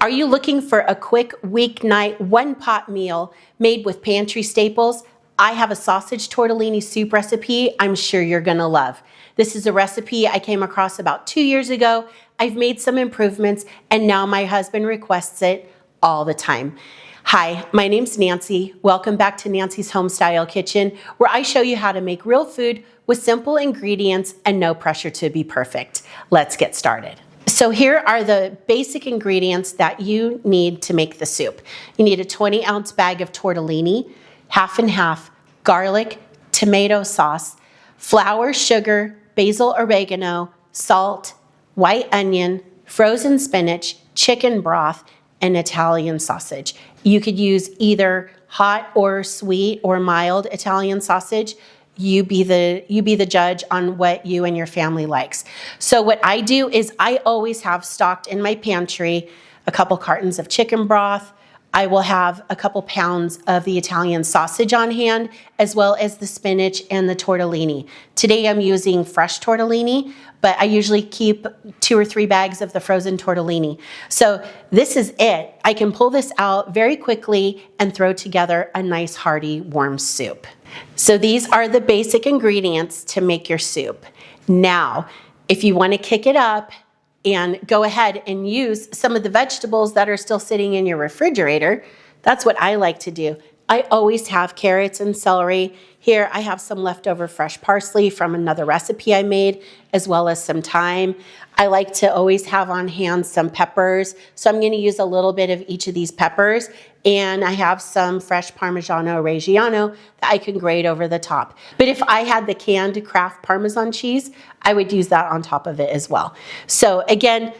Are you looking for a quick weeknight one-pot meal made with pantry staples? I have a sausage tortellini soup recipe I'm sure you're gonna love. This is a recipe I came across about 2 years ago. I've made some improvements and now my husband requests it all the time. Hi, my name's Nancy. Welcome back to Nancy's Homestyle Kitchen, where I show you how to make real food with simple ingredients and no pressure to be perfect. Let's get started. So here are the basic ingredients that you need to make the soup. You need a 20-ounce bag of tortellini, half and half, garlic, tomato sauce, flour, sugar, basil, oregano, salt, white onion, frozen spinach, chicken broth, and Italian sausage. You could use either hot or sweet or mild Italian sausage. You be the judge on what you and your family likes. So what I do is I always have stocked in my pantry a couple cartons of chicken broth. I will have a couple pounds of the Italian sausage on hand, as well as the spinach and the tortellini. Today I'm using fresh tortellini, but I usually keep 2 or 3 bags of the frozen tortellini. So this is it. I can pull this out very quickly and throw together a nice hearty warm soup. So these are the basic ingredients to make your soup. Now, if you want to kick it up and go ahead and use some of the vegetables that are still sitting in your refrigerator, that's what I like to do. I always have carrots and celery. Here I have some leftover fresh parsley from another recipe I made, as well as some thyme. I like to always have on hand some peppers, so I'm going to use a little bit of each of these peppers, and I have some fresh Parmigiano Reggiano that I can grate over the top. But if I had the canned Kraft Parmesan cheese, I would use that on top of it as well. So again,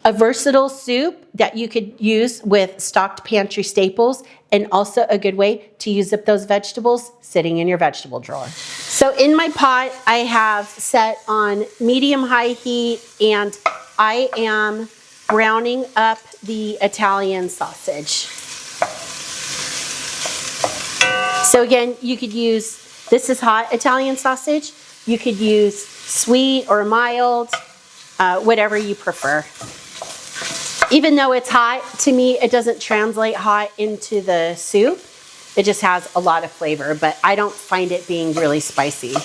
a versatile soup that you could use with stocked pantry staples, and also a good way to use up those vegetables sitting in your vegetable drawer. So in my pot, I have set on medium-high heat, and I am browning up the Italian sausage. So again, you could use, this is hot Italian sausage. You could use sweet or mild, whatever you prefer. Even though it's hot, to me, it doesn't translate hot into the soup. It just has a lot of flavor, but I don't find it being really spicy.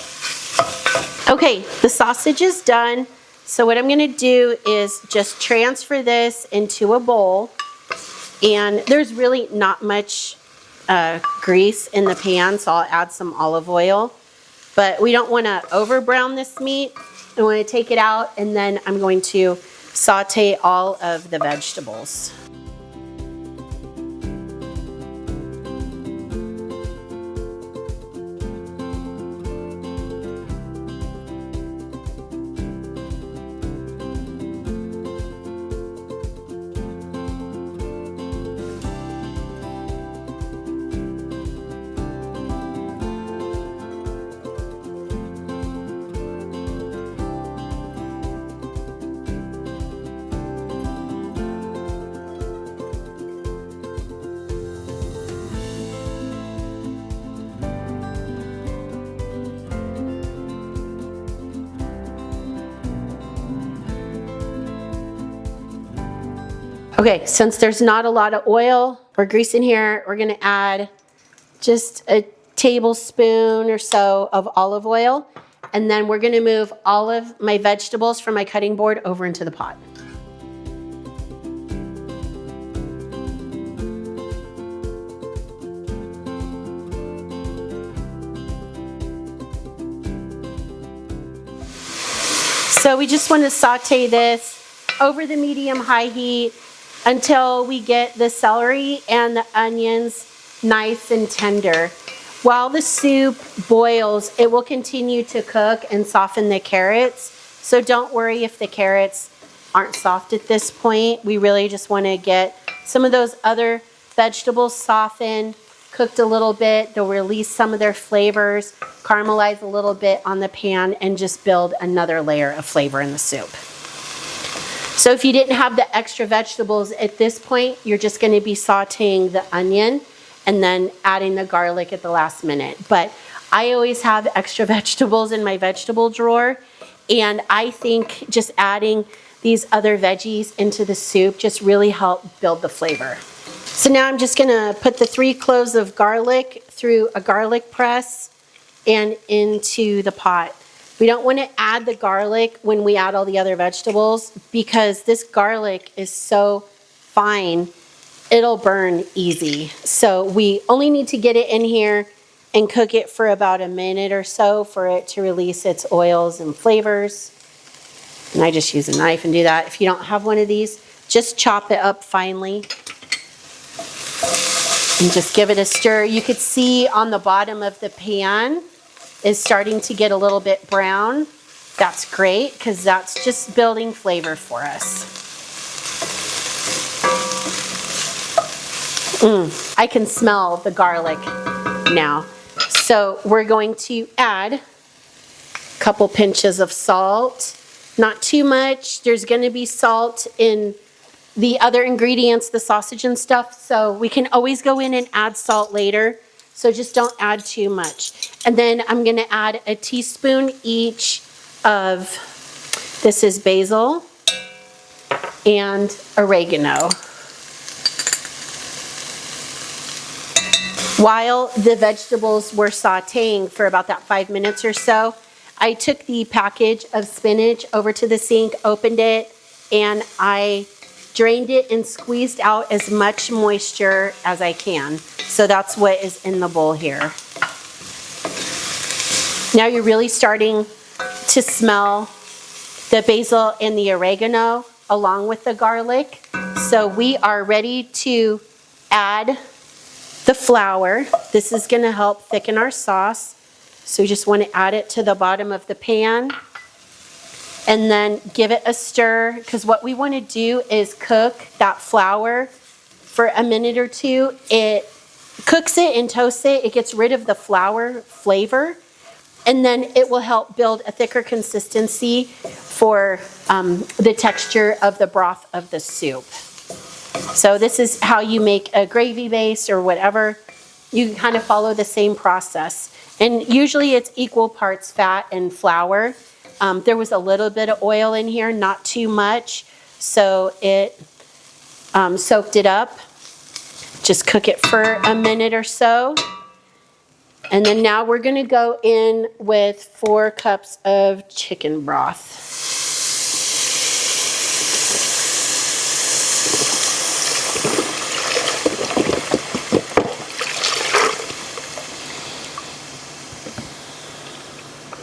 Okay, the sausage is done. So what I'm gonna do is just transfer this into a bowl. And there's really not much grease in the pan, so I'll add some olive oil. But we don't wanna over brown this meat. I wanna take it out, and then I'm going to saute all of the vegetables. Okay, since there's not a lot of oil or grease in here, we're gonna add just a tablespoon or so of olive oil, and then we're gonna move all of my vegetables from my cutting board over into the pot. So we just want to saute this over the medium-high heat until we get the celery and the onions nice and tender. While the soup boils, it will continue to cook and soften the carrots. So don't worry if the carrots aren't soft at this point. We really just want to get some of those other vegetables softened, cooked a little bit. They'll release some of their flavors, caramelize a little bit on the pan, and just build another layer of flavor in the soup. So if you didn't have the extra vegetables at this point, you're just going to be sauteing the onion and then adding the garlic at the last minute. But I always have extra vegetables in my vegetable drawer, and I think just adding the these other veggies into the soup just really help build the flavor. So now I'm just gonna put the 3 cloves of garlic through a garlic press and into the pot. We don't want to add the garlic when we add all the other vegetables because this garlic is so fine, it'll burn easy. So we only need to get it in here and cook it for about a minute or so for it to release its oils and flavors. And I just use a knife and do that. If you don't have one of these, just chop it up finely and just give it a stir. You could see on the bottom of the pan is starting to get a little bit brown. That's great because that's just building flavor for us. I can smell the garlic now. So we're going to add a couple pinches of salt. Not too much. There's going to be salt in the other ingredients, the sausage and stuff, so we can always go in and add salt later. So just don't add too much. And then I'm going to add a teaspoon each of, this is basil and oregano. While the vegetables were sauteing for about that 5 minutes or so, I took the package of spinach over to the sink, opened it, and I drained it and squeezed out as much moisture as I can. So that's what is in the bowl here. Now you're really starting to smell the basil and the oregano along with the garlic. So we are ready to add the flour. This is going to help thicken our sauce. So we just want to add it to the bottom of the pan and then give it a stir, because what we want to do is cook that flour for a minute or two. It cooks it and toasts it. It gets rid of the flour flavor, and then it will help build a thicker consistency for the texture of the broth of the soup. So this is how you make a gravy base or whatever. You kind of follow the same process. And usually it's equal parts fat and flour. There was a little bit of oil in here, not too much, so it soaked it up. Just cook it for a minute or so. And then now we're going to go in with 4 cups of chicken broth.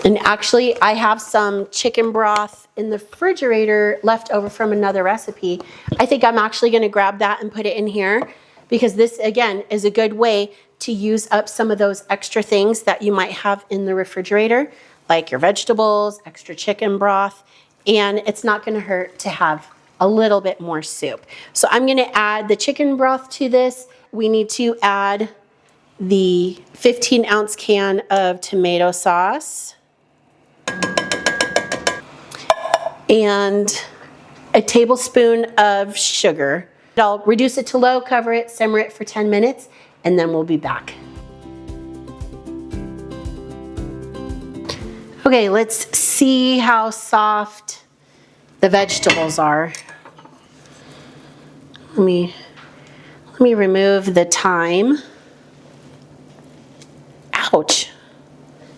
And actually, I have some chicken broth in the refrigerator left over from another recipe. I think I'm actually going to grab that and put it in here, because this, again, is a good way to use up some of those extra things that you might have in the refrigerator, like your vegetables, extra chicken broth, and it's not going to hurt to have a little bit more soup. So I'm going to add the chicken broth to this. We need to add the 15-ounce can of tomato sauce and a tablespoon of sugar. I'll reduce it to low, cover it, simmer it for 10 minutes, and then we'll be back. Okay, let's see how soft the vegetables are. Let me remove the thyme. Ouch,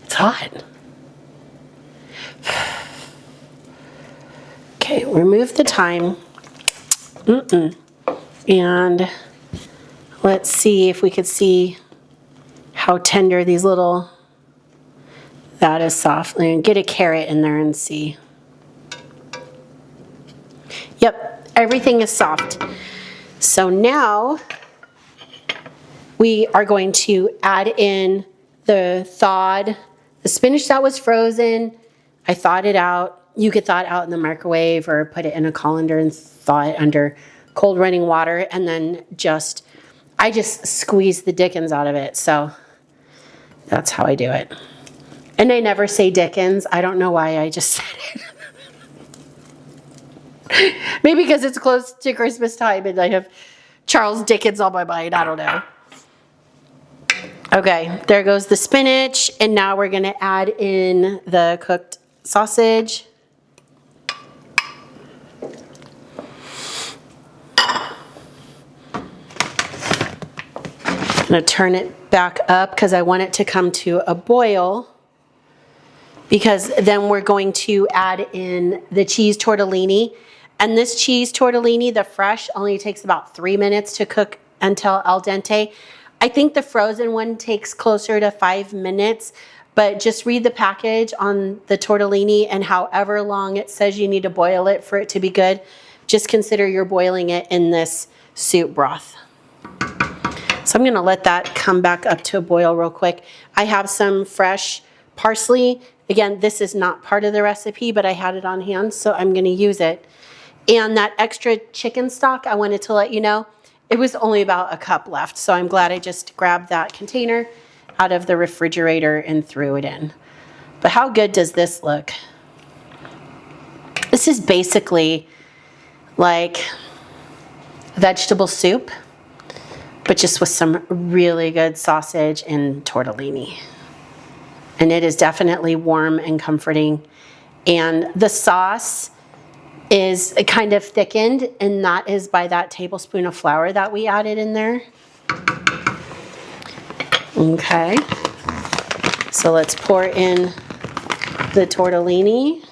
it's hot. Okay, remove the thyme. And let's see if we could see how tender these little, that is soft. And get a carrot in there and see. Yep, everything is soft. So now we are going to add in the thawed, the spinach that was frozen. I thawed it out. You could thaw it out in the microwave or put it in a colander and thaw it under cold running water, and then I just squeeze the dickens out of it. So that's how I do it. And I never say Dickens. I don't know why I just said it. Maybe because it's close to Christmas time and I have Charles Dickens on my mind. I don't know. Okay, there goes the spinach. And now we're going to add in the cooked sausage. I'm going to turn it back up because I want it to come to a boil, because then we're going to add in the cheese tortellini. And this cheese tortellini, the fresh, only takes about 3 minutes to cook until al dente. I think the frozen one takes closer to 5 minutes, but just read the package on the tortellini, and however long it says you need to boil it for it to be good, just consider you're boiling it in this soup broth. So I'm going to let that come back up to a boil real quick. I have some fresh parsley. Again, this is not part of the recipe, but I had it on hand, so I'm going to use it. And that extra chicken stock, I wanted to let you know, it was only about a cup left, so I'm glad I just grabbed that container out of the refrigerator and threw it in. But how good does this look? This is basically like vegetable soup, but just with some really good sausage and tortellini. And it is definitely warm and comforting. And the sauce is kind of thickened, and that is by that tablespoon of flour that we added in there. Okay, so let's pour in the tortellini.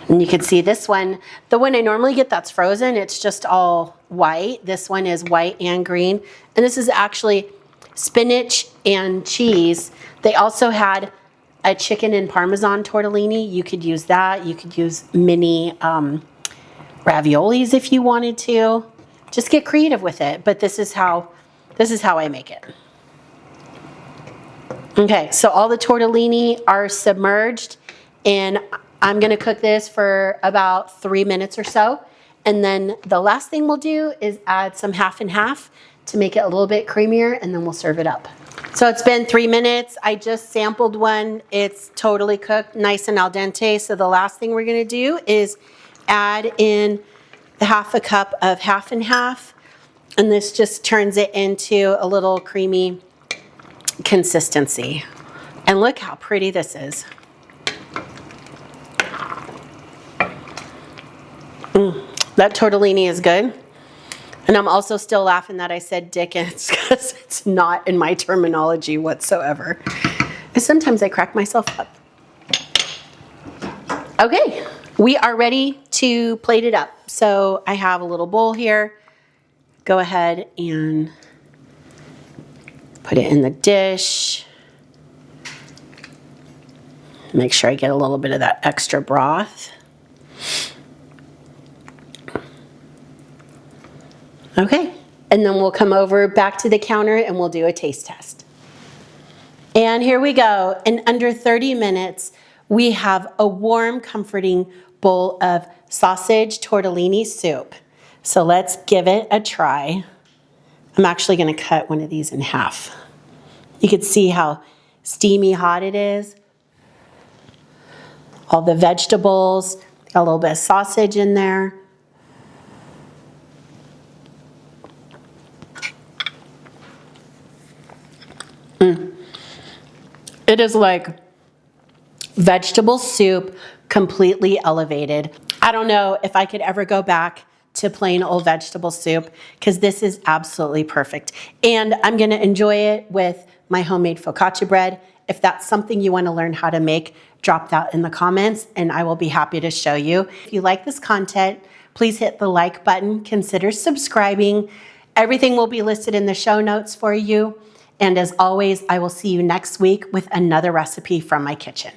And you can see this one, the one I normally get that's frozen, it's just all white. This one is white and green. And this is actually spinach and cheese. They also had a chicken and Parmesan tortellini. You could use that. You could use mini raviolis if you wanted to. Just get creative with it. But this is how I make it. Okay, so all the tortellini are submerged, and I'm going to cook this for about 3 minutes or so. And then the last thing we'll do is add some half and half to make it a little bit creamier, and then we'll serve it up. So it's been 3 minutes. I just sampled one. It's totally cooked, nice and al dente. So the last thing we're going to do is add in the half a cup of half and half. And this just turns it into a little creamy consistency. And look how pretty this is. That tortellini is good. And I'm also still laughing that I said Dickens, because it's not in my terminology whatsoever. And sometimes I crack myself up. Okay, we are ready to plate it up. So I have a little bowl here. Go ahead and put it in the dish. Make sure I get a little bit of that extra broth. Okay, and then we'll come over back to the counter and we'll do a taste test. And here we go. In under 30 minutes, we have a warm, comforting bowl of sausage tortellini soup. So let's give it a try. I'm actually going to cut one of these in half. You can see how steamy hot it is. All the vegetables, got a little bit of sausage in there. It is like vegetable soup, completely elevated. I don't know if I could ever go back to plain old vegetable soup, because this is absolutely perfect. And I'm going to enjoy it with my homemade focaccia bread. If that's something you want to learn how to make, drop that in the comments and I will be happy to show you. If you like this content, please hit the like button. Consider subscribing. Everything will be listed in the show notes for you. And as always, I will see you next week with another recipe from my kitchen.